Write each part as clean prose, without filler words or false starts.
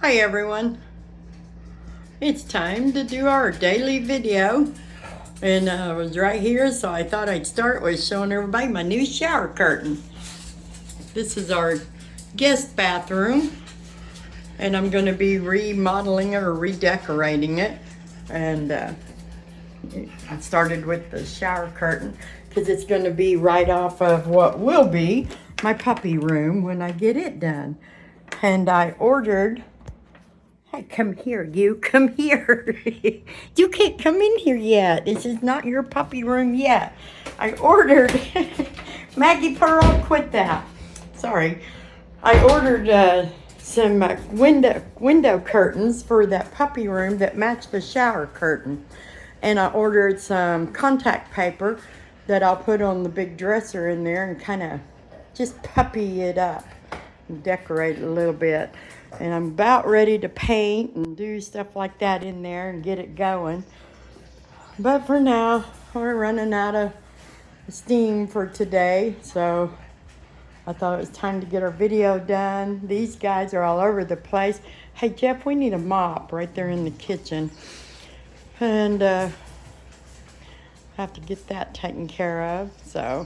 Hi everyone, it's time to do our daily video, and I was right here, so I thought I'd start with showing everybody my new shower curtain. This is our guest bathroom, and I'm going to be remodeling it or redecorating it. And I started with the shower curtain because it's going to be right off of what will be my puppy room when I get it done. And I ordered. Hey, come here, you. Come here. You can't come in here yet. This is not your puppy room yet. I ordered. Maggie Pearl, quit that. Sorry. I ordered some window curtains for that puppy room that match the shower curtain. And I ordered some contact paper that I'll put on the big dresser in there and kind of just puppy it up and decorate it a little bit. And I'm about ready to paint and do stuff like that in there and get it going. But for now, we're running out of steam for today. So I thought it was time to get our video done. These guys are all over the place. Hey, Jeff, we need a mop right there in the kitchen. And have to get that taken care of. So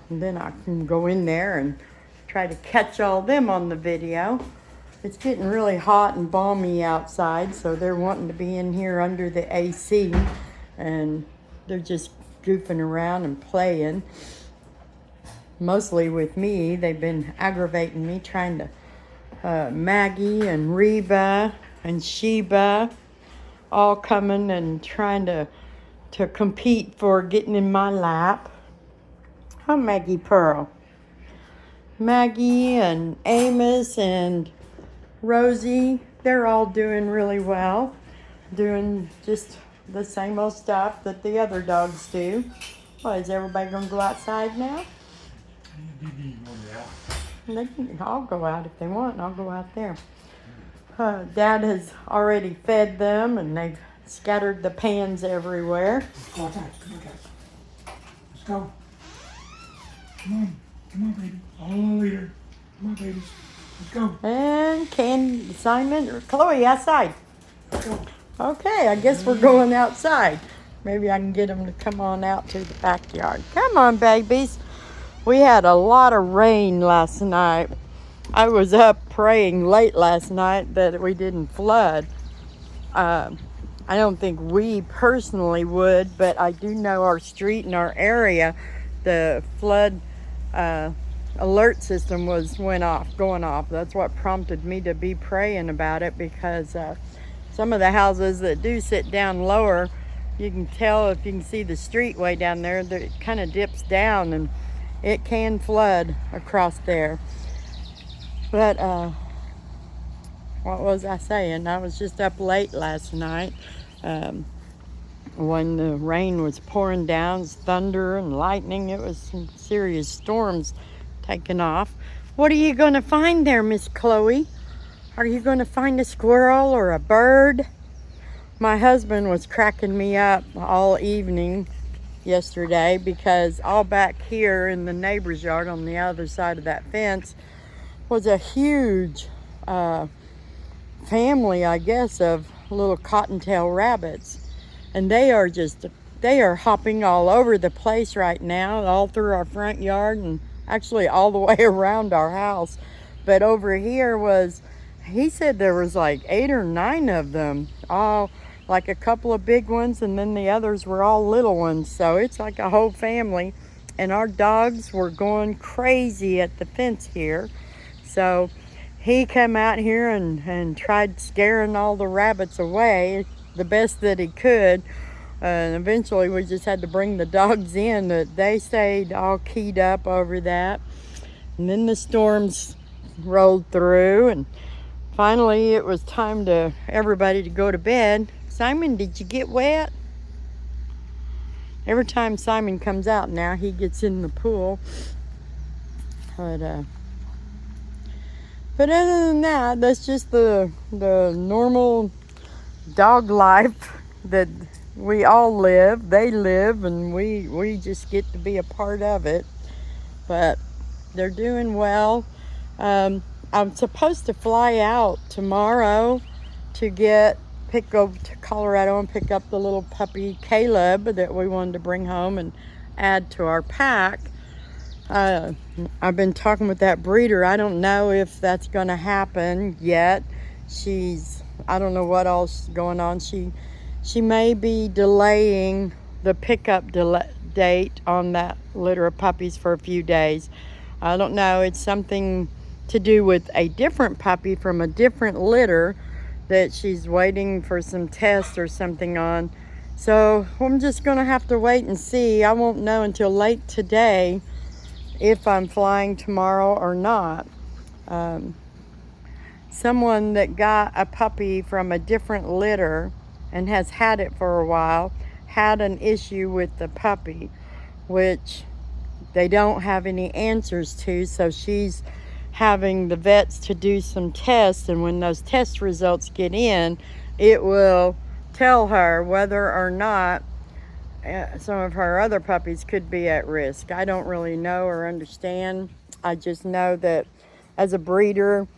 and then I can go in there and try to catch all them on the video. It's getting really hot and balmy outside, so they're wanting to be in here under the AC, and they're just goofing around and playing. Mostly with me. They've been aggravating me, trying to Maggie and Reba and Sheba all coming and trying to compete for getting in my lap. Huh, Maggie Pearl? Maggie and Amos and Rosie, they're all doing really well. Doing just the same old stuff that the other dogs do. Well, is everybody going to go outside now? I'll go out if they want, and I'll go out there. Dad has already fed them, and they've scattered the pans everywhere. Let's go outside. Come on, guys. Let's go. Come on, baby. Follow the leader. Come on, babies. Let's go. And Simon or Chloe outside. Let's go. Okay, I guess we're going outside. Maybe I can get them to come on out to the backyard. Come on, babies. We had a lot of rain last night. I was up praying late last night that we didn't flood. I don't think we personally would, but I do know our street and our area, the flood alert system going off. That's what prompted me to be praying about it, because some of the houses that do sit down lower, you can tell if you can see the street way down there that it kind of dips down and it can flood across there. But what was I saying? I was just up late last night when the rain was pouring down, thunder and lightning. It was some serious storms taking off. What are you going to find there, Miss Chloe? Are you going to find a squirrel or a bird? My husband was cracking me up all evening yesterday, because all back here in the neighbor's yard on the other side of that fence was a huge family, I guess, of little cottontail rabbits. And they are hopping all over the place right now, all through our front yard and actually all the way around our house. But over here he said there was like 8 or 9 of them, all like a couple of big ones, and then the others were all little ones. So it's like a whole family. And our dogs were going crazy at the fence here. So he came out here and tried scaring all the rabbits away the best that he could. And eventually we just had to bring the dogs in. They stayed all keyed up over that. And then the storms rolled through, and finally it was time to everybody to go to bed. Simon, did you get wet? Every time Simon comes out now, he gets in the pool. But other than that, that's just the normal dog life that we all live. They live, and we just get to be a part of it. But they're doing well. I'm supposed to fly out tomorrow to go to Colorado and pick up the little puppy Caleb that we wanted to bring home and add to our pack. I've been talking with that breeder. I don't know if that's going to happen yet. I don't know what else is going on. She may be delaying the pickup date on that litter of puppies for a few days. I don't know. It's something to do with a different puppy from a different litter that she's waiting for some tests or something on. So I'm just going to have to wait and see. I won't know until late today if I'm flying tomorrow or not. Someone that got a puppy from a different litter and has had it for a while had an issue with the puppy, which they don't have any answers to. So she's having the vets to do some tests, and when those test results get in, it will tell her whether or not some of her other puppies could be at risk. I don't really know or understand. I just know that as a breeder,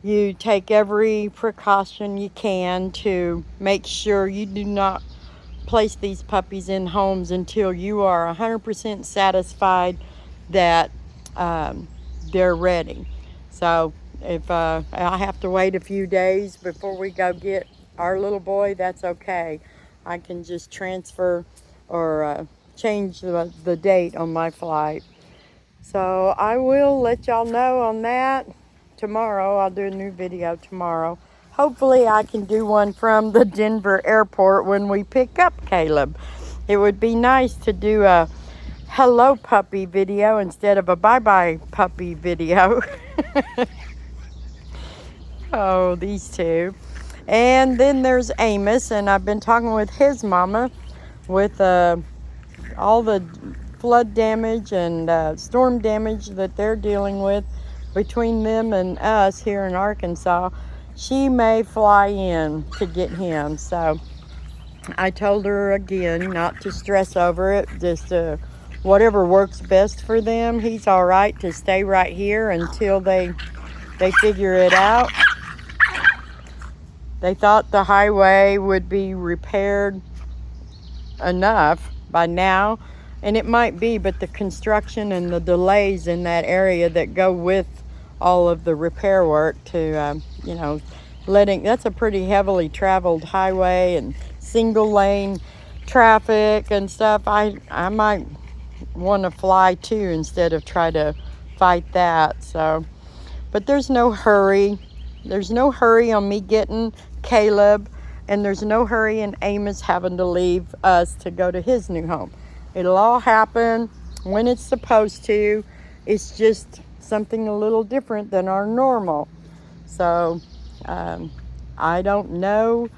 you take every precaution you can to make sure you do not place these puppies in homes until you are 100% satisfied that they're ready. So if I have to wait a few days before we go get our little boy, that's okay. I can just transfer or change the date on my flight. So I will let y'all know on that tomorrow. I'll do a new video tomorrow. Hopefully I can do one from the Denver airport when we pick up Caleb. It would be nice to do a hello puppy video instead of a bye-bye puppy video. Oh, these two. And then there's Amos, and I've been talking with his mama with all the flood damage and storm damage that they're dealing with between them and us here in Arkansas. She may fly in to get him. So I told her again not to stress over it, just whatever works best for them. He's all right to stay right here until they figure it out. They thought the highway would be repaired enough by now, and it might be, but the construction and the delays in that area that go with all of the repair work to, that's a pretty heavily traveled highway and single lane traffic and stuff. I might want to fly too instead of try to fight that. So, but there's no hurry. There's no hurry on me getting Caleb, and there's no hurry in Amos having to leave us to go to his new home. It'll all happen when it's supposed to. It's just something a little different than our normal. So I don't know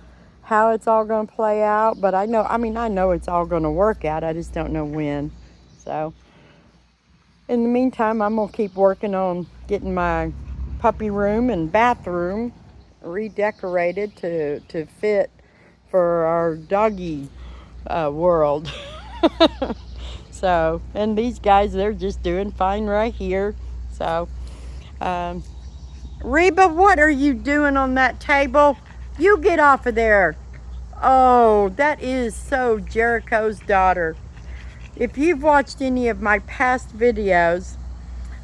how it's all going to play out, but I know it's all going to work out. I just don't know when. So in the meantime, I'm going to keep working on getting my puppy room and bathroom redecorated to fit for our doggy world. So, and these guys, they're just doing fine right here. So, Reba, what are you doing on that table? You get off of there. Oh, that is so Jericho's daughter. If you've watched any of my past videos,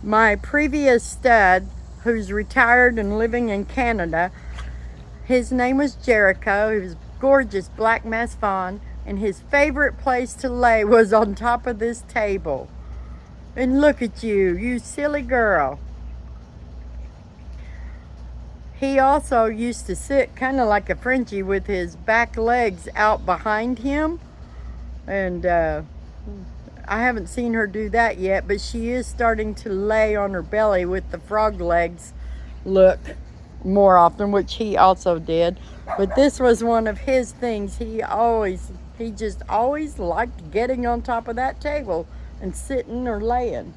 my previous stud, who's retired and living in Canada, his name was Jericho. He was gorgeous black mass fawn, and his favorite place to lay was on top of this table. And look at you, you silly girl. He also used to sit kind of like a Frenchie with his back legs out behind him. And I haven't seen her do that yet, but she is starting to lay on her belly with the frog legs look more often, which he also did. But this was one of his things. He just always liked getting on top of that table and sitting or laying.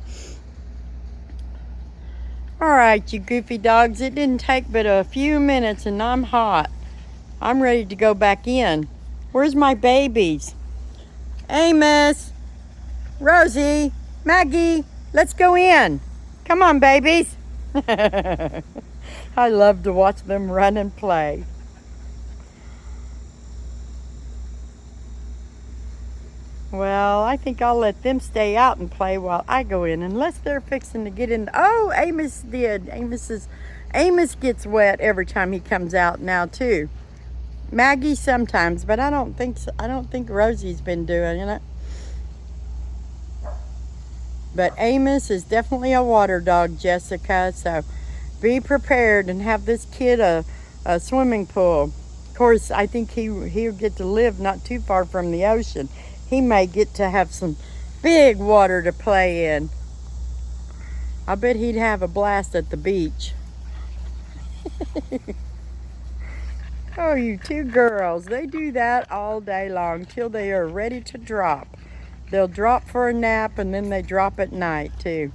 All right, you goofy dogs, it didn't take but a few minutes and I'm hot. I'm ready to go back in. Where's my babies? Amos, Rosie, Maggie, let's go in. Come on, babies. I love to watch them run and play. Well, I think I'll let them stay out and play while I go in, unless they're fixing to get in. Oh, Amos did. Amos gets wet every time he comes out now too. Maggie sometimes, but I don't think so. I don't think Rosie's been doing it. But Amos is definitely a water dog, Jessica. So be prepared and have this kid a swimming pool. Of course, I think he'll get to live not too far from the ocean. He may get to have some big water to play in. I bet he'd have a blast at the beach. Oh, you two girls, they do that all day long till they are ready to drop. They'll drop for a nap and then they drop at night too.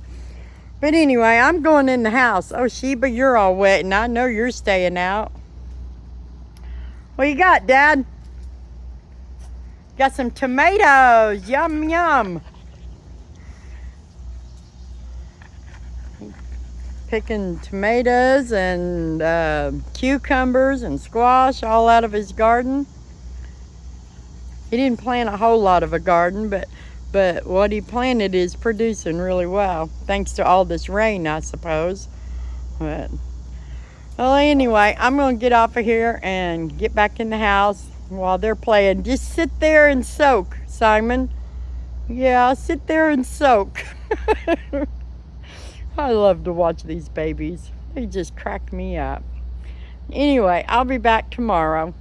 But anyway, I'm going in the house. Oh, Sheba, you're all wet and I know you're staying out. What you got, Dad? Got some tomatoes. Yum, yum. Picking tomatoes and cucumbers and squash all out of his garden. He didn't plant a whole lot of a garden, but what he planted is producing really well, thanks to all this rain, I suppose. But, well, anyway, I'm going to get off of here and get back in the house while they're playing. Just sit there and soak, Simon. Yeah, I'll sit there and soak. I love to watch these babies. They just crack me up. Anyway, I'll be back tomorrow.